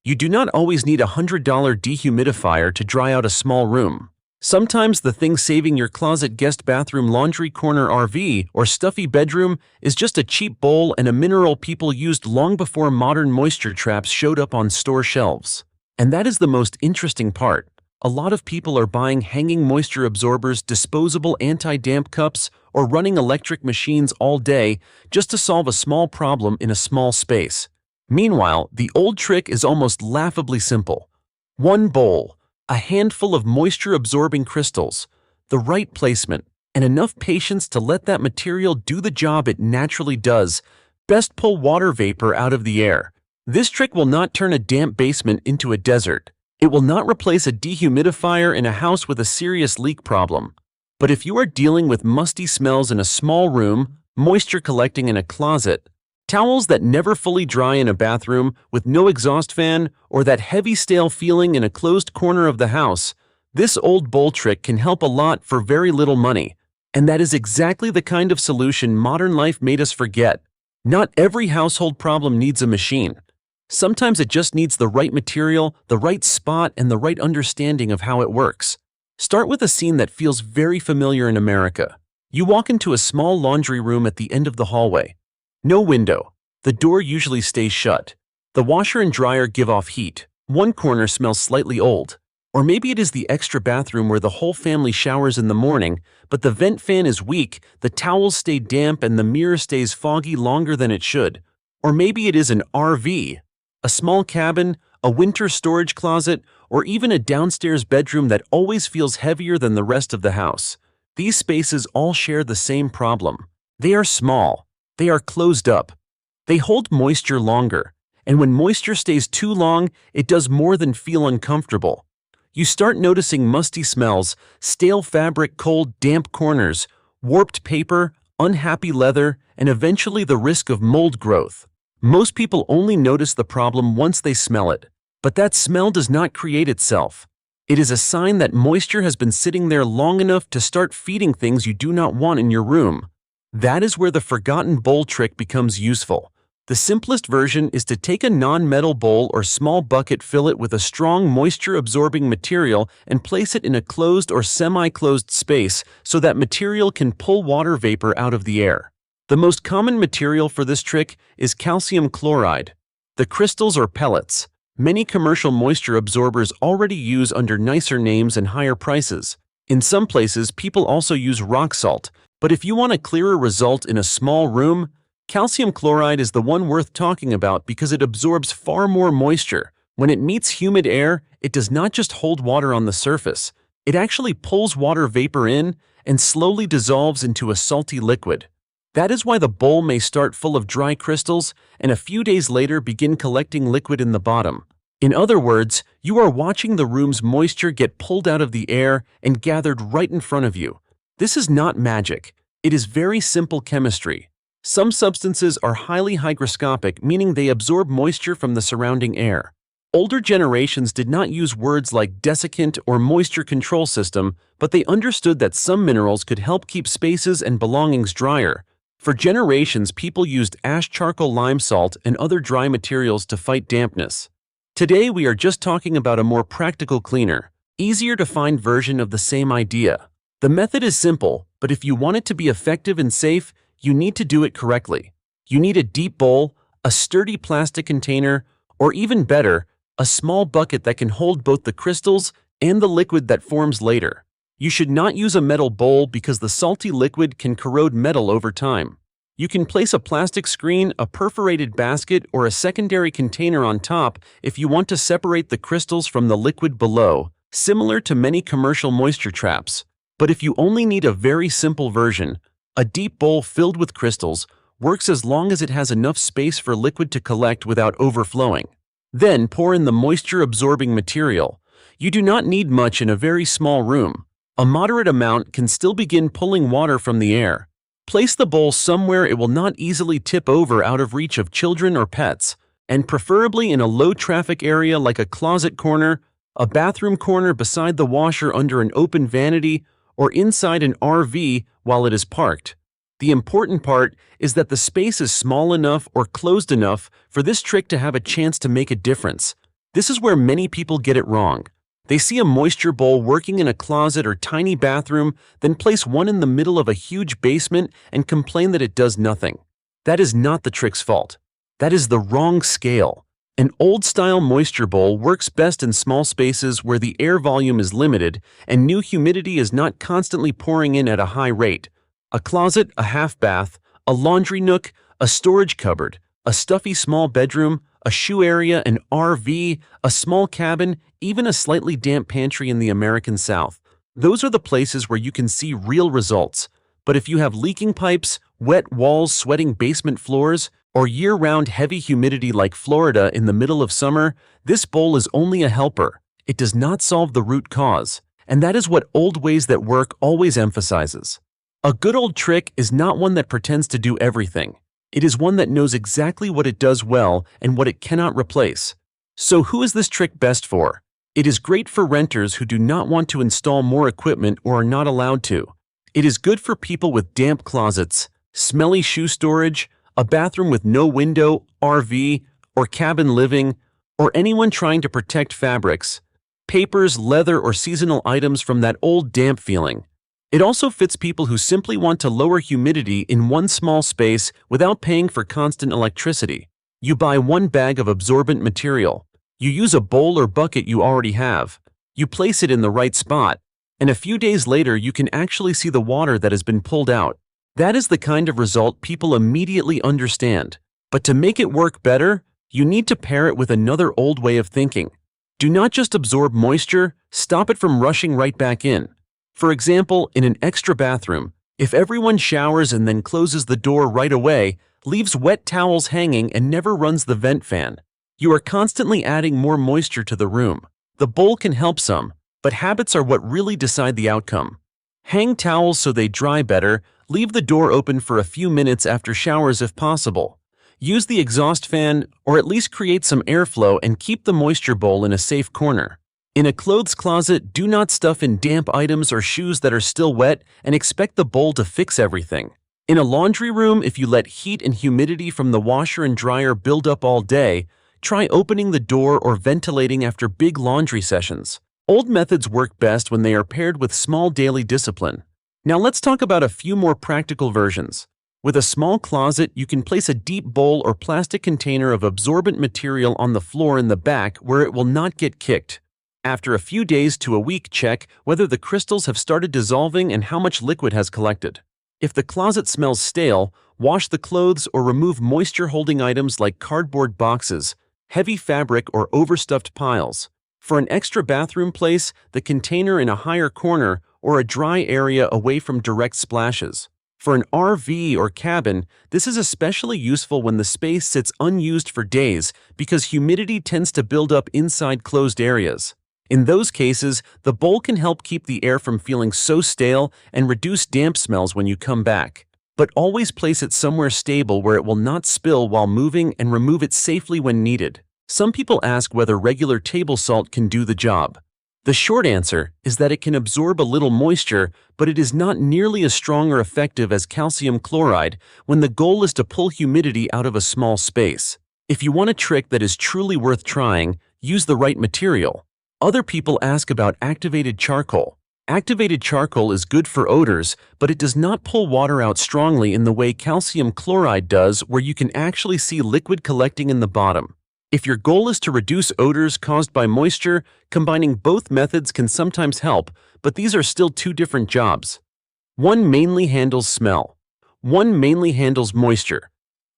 You do not always need a $100 dehumidifier to dry out a small room. Sometimes the thing saving your closet, guest bathroom, laundry corner, RV, or stuffy bedroom is just a cheap bowl and a mineral people used long before modern moisture traps showed up on store shelves. And that is the most interesting part. A lot of people are buying hanging moisture absorbers, disposable anti-damp cups, or running electric machines all day just to solve a small problem in a small space. Meanwhile, the old trick is almost laughably simple. One bowl, a handful of moisture-absorbing crystals, the right placement, and enough patience to let that material do the job it naturally does. Best pull water vapor out of the air. This trick will not turn a damp basement into a desert. It will not replace a dehumidifier in a house with a serious leak problem. But if you are dealing with musty smells in a small room, moisture collecting in a closet, towels that never fully dry in a bathroom with no exhaust fan, or that heavy stale feeling in a closed corner of the house, this old bowl trick can help a lot for very little money. And that is exactly the kind of solution modern life made us forget. Not every household problem needs a machine. Sometimes it just needs the right material, the right spot, and the right understanding of how it works. Start with a scene that feels very familiar in America. You walk into a small laundry room at the end of the hallway. No window. The door usually stays shut. The washer and dryer give off heat. One corner smells slightly old. Or maybe it is the extra bathroom where the whole family showers in the morning, but the vent fan is weak, the towels stay damp, and the mirror stays foggy longer than it should. Or maybe it is an RV, a small cabin, a winter storage closet, or even a downstairs bedroom that always feels heavier than the rest of the house. These spaces all share the same problem. They are small. They are closed up. They hold moisture longer, and when moisture stays too long, it does more than feel uncomfortable. You start noticing musty smells, stale fabric, cold, damp corners, warped paper, unhappy leather, and eventually the risk of mold growth. Most people only notice the problem once they smell it, but that smell does not create itself. It is a sign that moisture has been sitting there long enough to start feeding things you do not want in your room. That is where the forgotten bowl trick becomes useful. The simplest version is to take a non-metal bowl or small bucket, fill it with a strong moisture-absorbing material, and place it in a closed or semi-closed space so that material can pull water vapor out of the air. The most common material for this trick is calcium chloride. The crystals or pellets. Many commercial moisture absorbers already use under nicer names and higher prices. In some places, people also use rock salt. But if you want a clearer result in a small room, calcium chloride is the one worth talking about because it absorbs far more moisture. When it meets humid air, it does not just hold water on the surface. It actually pulls water vapor in and slowly dissolves into a salty liquid. That is why the bowl may start full of dry crystals and a few days later begin collecting liquid in the bottom. In other words, you are watching the room's moisture get pulled out of the air and gathered right in front of you. This is not magic. It is very simple chemistry. Some substances are highly hygroscopic, meaning they absorb moisture from the surrounding air. Older generations did not use words like desiccant or moisture control system, but they understood that some minerals could help keep spaces and belongings drier. For generations, people used ash, charcoal, lime salt, and other dry materials to fight dampness. Today, we are just talking about a more practical, cleaner, easier to find version of the same idea. The method is simple, but if you want it to be effective and safe, you need to do it correctly. You need a deep bowl, a sturdy plastic container, or even better, a small bucket that can hold both the crystals and the liquid that forms later. You should not use a metal bowl because the salty liquid can corrode metal over time. You can place a plastic screen, a perforated basket, or a secondary container on top if you want to separate the crystals from the liquid below, similar to many commercial moisture traps. But if you only need a very simple version, a deep bowl filled with crystals works as long as it has enough space for liquid to collect without overflowing. Then pour in the moisture-absorbing material. You do not need much in a very small room. A moderate amount can still begin pulling water from the air. Place the bowl somewhere it will not easily tip over, out of reach of children or pets, and preferably in a low-traffic area like a closet corner, a bathroom corner beside the washer under an open vanity, or inside an RV while it is parked. The important part is that the space is small enough or closed enough for this trick to have a chance to make a difference. This is where many people get it wrong. They see a moisture bowl working in a closet or tiny bathroom, then place one in the middle of a huge basement and complain that it does nothing. That is not the trick's fault. That is the wrong scale. An old-style moisture bowl works best in small spaces where the air volume is limited and new humidity is not constantly pouring in at a high rate. A closet, a half bath, a laundry nook, a storage cupboard, a stuffy small bedroom, a shoe area, an RV, a small cabin, even a slightly damp pantry in the American South. Those are the places where you can see real results. But if you have leaking pipes, wet walls, sweating basement floors, or year-round heavy humidity like Florida in the middle of summer, this bowl is only a helper. It does not solve the root cause, and that is what Old Ways That Work always emphasizes. A good old trick is not one that pretends to do everything. It is one that knows exactly what it does well and what it cannot replace. So who is this trick best for? It is great for renters who do not want to install more equipment or are not allowed to. It is good for people with damp closets, smelly shoe storage, a bathroom with no window, RV, or cabin living, or anyone trying to protect fabrics, papers, leather, or seasonal items from that old damp feeling. It also fits people who simply want to lower humidity in one small space without paying for constant electricity. You buy one bag of absorbent material. You use a bowl or bucket you already have. You place it in the right spot, and a few days later you can actually see the water that has been pulled out. That is the kind of result people immediately understand. But to make it work better, you need to pair it with another old way of thinking. Do not just absorb moisture, stop it from rushing right back in. For example, in an extra bathroom, if everyone showers and then closes the door right away, leaves wet towels hanging and never runs the vent fan, you are constantly adding more moisture to the room. The bowl can help some, but habits are what really decide the outcome. Hang towels so they dry better. Leave the door open for a few minutes after showers if possible. Use the exhaust fan, or at least create some airflow and keep the moisture bowl in a safe corner. In a clothes closet, do not stuff in damp items or shoes that are still wet and expect the bowl to fix everything. In a laundry room, if you let heat and humidity from the washer and dryer build up all day, try opening the door or ventilating after big laundry sessions. Old methods work best when they are paired with small daily discipline. Now let's talk about a few more practical versions. With a small closet, you can place a deep bowl or plastic container of absorbent material on the floor in the back where it will not get kicked. After a few days to a week, check whether the crystals have started dissolving and how much liquid has collected. If the closet smells stale, wash the clothes or remove moisture-holding items like cardboard boxes, heavy fabric, or overstuffed piles. For an extra bathroom, place the container in a higher corner or a dry area away from direct splashes. For an RV or cabin, this is especially useful when the space sits unused for days because humidity tends to build up inside closed areas. In those cases, the bowl can help keep the air from feeling so stale and reduce damp smells when you come back. But always place it somewhere stable where it will not spill while moving and remove it safely when needed. Some people ask whether regular table salt can do the job. The short answer is that it can absorb a little moisture, but it is not nearly as strong or effective as calcium chloride when the goal is to pull humidity out of a small space. If you want a trick that is truly worth trying, use the right material. Other people ask about activated charcoal. Activated charcoal is good for odors, but it does not pull water out strongly in the way calcium chloride does, where you can actually see liquid collecting in the bottom. If your goal is to reduce odors caused by moisture, combining both methods can sometimes help, but these are still two different jobs. One mainly handles smell. One mainly handles moisture.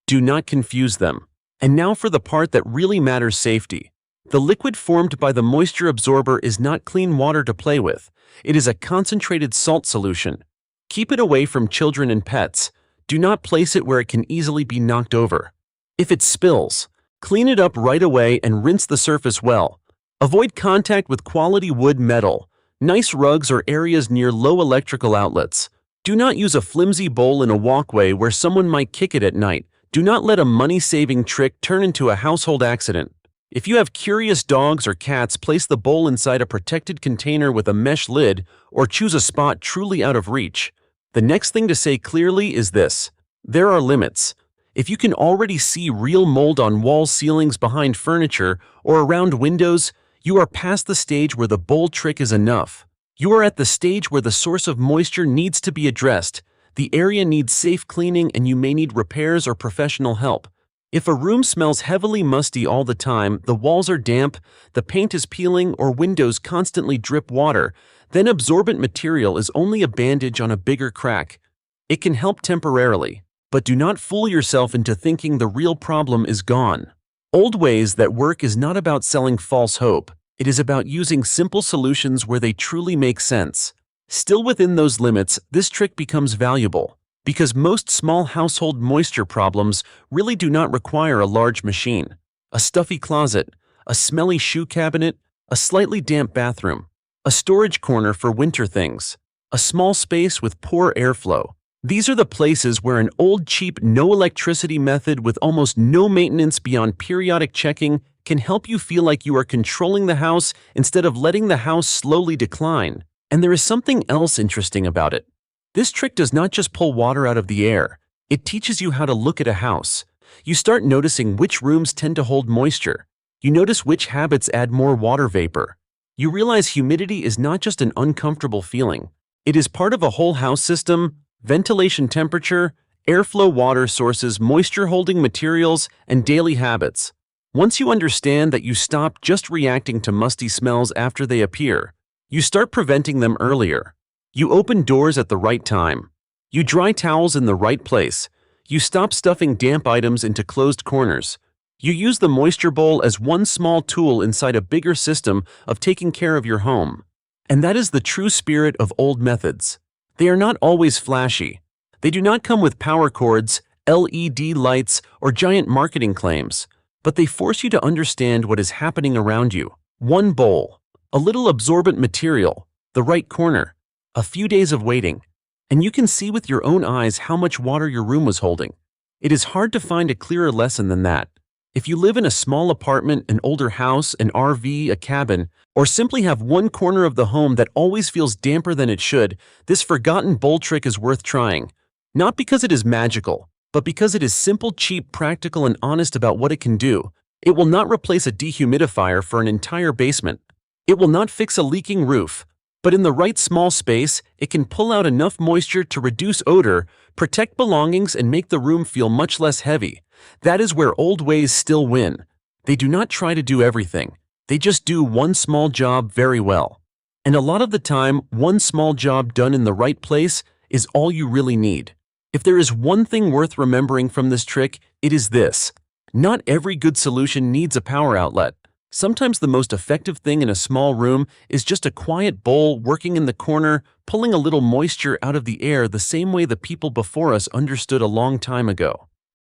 Do not confuse them. And now for the part that really matters: safety. The liquid formed by the moisture absorber is not clean water to play with. It is a concentrated salt solution. Keep it away from children and pets. Do not place it where it can easily be knocked over. If it spills, clean it up right away and rinse the surface well. Avoid contact with quality wood, metal, nice rugs, or areas near low electrical outlets. Do not use a flimsy bowl in a walkway where someone might kick it at night. Do not let a money-saving trick turn into a household accident. If you have curious dogs or cats, place the bowl inside a protected container with a mesh lid, or choose a spot truly out of reach. The next thing to say clearly is this: there are limits. If you can already see real mold on walls, ceilings, behind furniture, or around windows, you are past the stage where the bowl trick is enough. You are at the stage where the source of moisture needs to be addressed. The area needs safe cleaning and you may need repairs or professional help. If a room smells heavily musty all the time, the walls are damp, the paint is peeling, or windows constantly drip water, then absorbent material is only a bandage on a bigger crack. It can help temporarily, but do not fool yourself into thinking the real problem is gone. Old ways that work is not about selling false hope. It is about using simple solutions where they truly make sense. Still within those limits, this trick becomes valuable, because most small household moisture problems really do not require a large machine. A stuffy closet, a smelly shoe cabinet, a slightly damp bathroom, a storage corner for winter things, a small space with poor airflow. These are the places where an old, cheap, no-electricity method with almost no maintenance beyond periodic checking can help you feel like you are controlling the house instead of letting the house slowly decline. And there is something else interesting about it. This trick does not just pull water out of the air. It teaches you how to look at a house. You start noticing which rooms tend to hold moisture. You notice which habits add more water vapor. You realize humidity is not just an uncomfortable feeling. It is part of a whole house system: ventilation, temperature, airflow, water sources, moisture-holding materials, and daily habits. Once you understand that, you stop just reacting to musty smells after they appear. You start preventing them earlier. You open doors at the right time. You dry towels in the right place. You stop stuffing damp items into closed corners. You use the moisture bowl as one small tool inside a bigger system of taking care of your home. And that is the true spirit of old methods. They are not always flashy. They do not come with power cords, LED lights, or giant marketing claims, but they force you to understand what is happening around you. One bowl, a little absorbent material, the right corner, a few days of waiting, and you can see with your own eyes how much water your room was holding. It is hard to find a clearer lesson than that. If you live in a small apartment, an older house, an RV, a cabin, or simply have one corner of the home that always feels damper than it should, this forgotten bowl trick is worth trying. Not because it is magical, but because it is simple, cheap, practical, and honest about what it can do. It will not replace a dehumidifier for an entire basement. It will not fix a leaking roof, but in the right small space, it can pull out enough moisture to reduce odor, protect belongings, and make the room feel much less heavy. That is where old ways still win. They do not try to do everything. They just do one small job very well. And a lot of the time, one small job done in the right place is all you really need. If there is one thing worth remembering from this trick, it is this: not every good solution needs a power outlet. Sometimes the most effective thing in a small room is just a quiet bowl working in the corner, pulling a little moisture out of the air the same way the people before us understood a long time ago.